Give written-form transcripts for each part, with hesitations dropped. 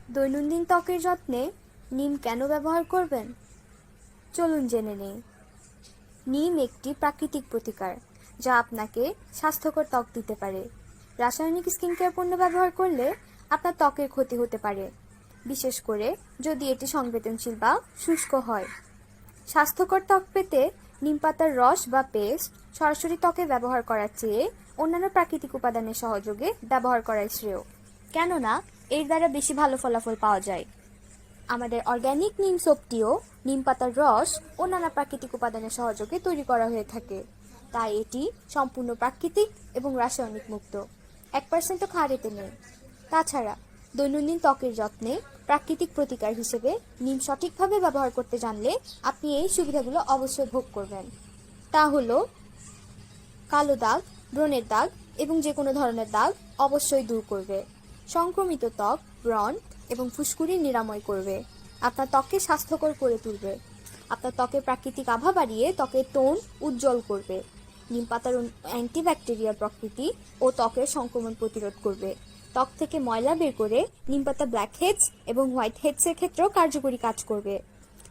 দৈনন্দিন ত্বকের যত্নে নিম কেন ব্যবহার করবেন? চলুন জেনে নেই। নিম একটি প্রাকৃতিক প্রতিকার যা আপনাকে স্বাস্থ্যকর ত্বক দিতে পারে। রাসায়নিক স্কিন কেয়ার পণ্য ব্যবহার করলে আপনার ত্বকের ক্ষতি হতে পারে, বিশেষ করে যদি এটি সংবেদনশীল বা শুষ্ক হয়। স্বাস্থ্যকর ত্বক পেতে নিম পাতার রস বা পেস্ট সরাসরি ত্বকে ব্যবহার করার চেয়ে অন্যান্য প্রাকৃতিক উপাদানের সহযোগে ব্যবহার করাই শ্রেয়, কেননা এর দ্বারা বেশি ভালো ফলাফল পাওয়া যায়। আমাদের অর্গ্যানিক নিম সোপটিও নিম পাতার রস ও নানা প্রাকৃতিক উপাদানের সহযোগে তৈরি করা হয়ে থাকে, তাই এটি সম্পূর্ণ প্রাকৃতিক এবং রাসায়নিক মুক্ত। 1%ও ক্ষার এতে নেই। তাছাড়া দৈনন্দিন ত্বকের যত্নে প্রাকৃতিক প্রতিকার হিসেবে নিম সঠিকভাবে ব্যবহার করতে জানলে আপনি এই সুবিধাগুলো অবশ্যই ভোগ করবেন। তা হলো কালো দাগ, ব্রণের দাগ এবং যে কোনো ধরনের দাগ অবশ্যই দূর করবে, সংক্রমিত ত্বক, ব্রণ এবং ফুসকুড়ি নিরাময় করবে, আপনার ত্বককে স্বাস্থ্যকর করে তুলবে, আপনার ত্বকের প্রাকৃতিক আভা বাড়িয়ে ত্বকের টোন উজ্জ্বল করবে। নিম পাতার অ্যান্টিব্যাকটেরিয়াল প্রকৃতি ও ত্বকের সংক্রমণ প্রতিরোধ করবে। ত্বক থেকে ময়লা বের করে নিম পাতা ব্ল্যাক হেডস এবং হোয়াইট হেডসের ক্ষেত্রেও কার্যকরী কাজ করবে।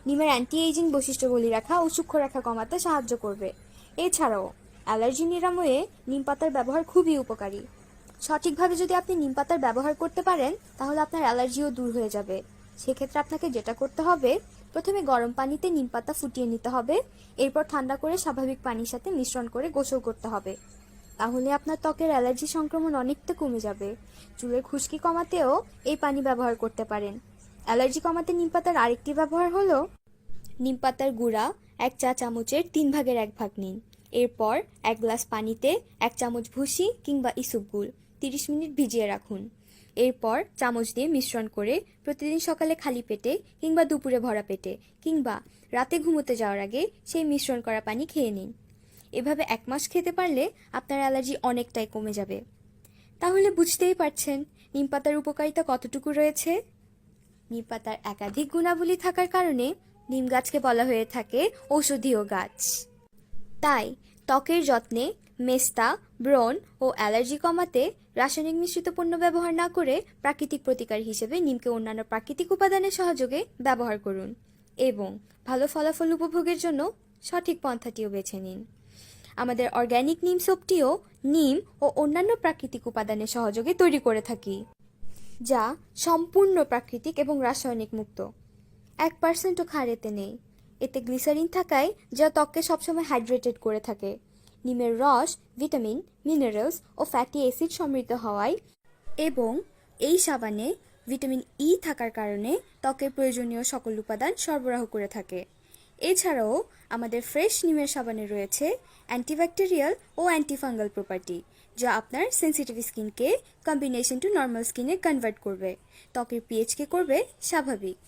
নিমের অ্যান্টি এইজিং বৈশিষ্ট্যগুলি রাখা ও সূক্ষ্ম রেখা কমাতে সাহায্য করবে। এছাড়াও অ্যালার্জি নিরাময়ে নিম পাতার ব্যবহার খুবই উপকারী। সঠিকভাবে যদি আপনি নিম পাতার ব্যবহার করতে পারেন তাহলে আপনার অ্যালার্জিও দূর হয়ে যাবে। সেক্ষেত্রে আপনাকে যেটা করতে হবে, প্রথমে গরম পানিতে নিম পাতা ফুটিয়ে নিতে হবে, এরপর ঠান্ডা করে স্বাভাবিক পানির সাথে মিশ্রণ করে গোসল করতে হবে। তাহলে আপনার ত্বকের অ্যালার্জি সংক্রমণ অনেকটা কমে যাবে। চুলের খুশকি কমাতেও এই পানি ব্যবহার করতে পারেন। অ্যালার্জি কমাতে নিম পাতার আরেকটি ব্যবহার হলো নিম পাতার গুঁড়া 1 চা চামচের 3 ভাগের 1 ভাগ নিন। এরপর 1 গ্লাস পানিতে 1 চামচ ভুসি কিংবা ইসবগুল 30 মিনিট ভিজিয়ে রাখুন। এরপর চামচ দিয়ে মিশ্রণ করে প্রতিদিন সকালে খালি পেটে কিংবা দুপুরে ভরা পেটে কিংবা রাতে ঘুমোতে যাওয়ার আগে সেই মিশ্রণ করা পানি খেয়ে নিন। এভাবে 1 মাস খেতে পারলে আপনার অ্যালার্জি অনেকটাই কমে যাবে। তাহলে বুঝতেই পারছেন নিম পাতার উপকারিতা কতটুকু রয়েছে। নিম পাতার একাধিক গুণাবলী থাকার কারণে নিম গাছকে বলা হয়ে থাকে ঔষধীয় গাছ। তাই ত্বকের যত্নে মেস্তা, ব্রণ ও অ্যালার্জি কমাতে রাসায়নিক মিশ্রিত পণ্য ব্যবহার না করে প্রাকৃতিক প্রতিকার হিসেবে নিমকে অন্যান্য প্রাকৃতিক উপাদানের সহযোগে ব্যবহার করুন এবং ভালো ফলাফল উপভোগের জন্য সঠিক পন্থাটিও বেছে নিন। আমাদের অর্গ্যানিক নিম সোপটিও নিম ও অন্যান্য প্রাকৃতিক উপাদানের সহযোগে তৈরি করে থাকি, যা সম্পূর্ণ প্রাকৃতিক এবং রাসায়নিক মুক্ত। 1%ও ক্ষার এতে নেই। এতে গ্লিসারিন থাকায় যা ত্বককে সবসময় হাইড্রেটেড করে থাকে। নিমের রস ভিটামিন, মিনারেলস ও ফ্যাটি অ্যাসিড সমৃদ্ধ হওয়ায় এবং এই সাবানে ভিটামিন ই থাকার কারণে ত্বকের প্রয়োজনীয় সকল উপাদান সরবরাহ করে থাকে। এছাড়াও আমাদের ফ্রেশ নিমের সাবানে রয়েছে অ্যান্টিব্যাকটেরিয়াল ও অ্যান্টিফাঙ্গাল প্রপার্টি, যা আপনার সেন্সিটিভ স্কিনকে কম্বিনেশন টু নর্মাল স্কিনে কনভার্ট করবে, ত্বকের পিএইচকে করবে স্বাভাবিক।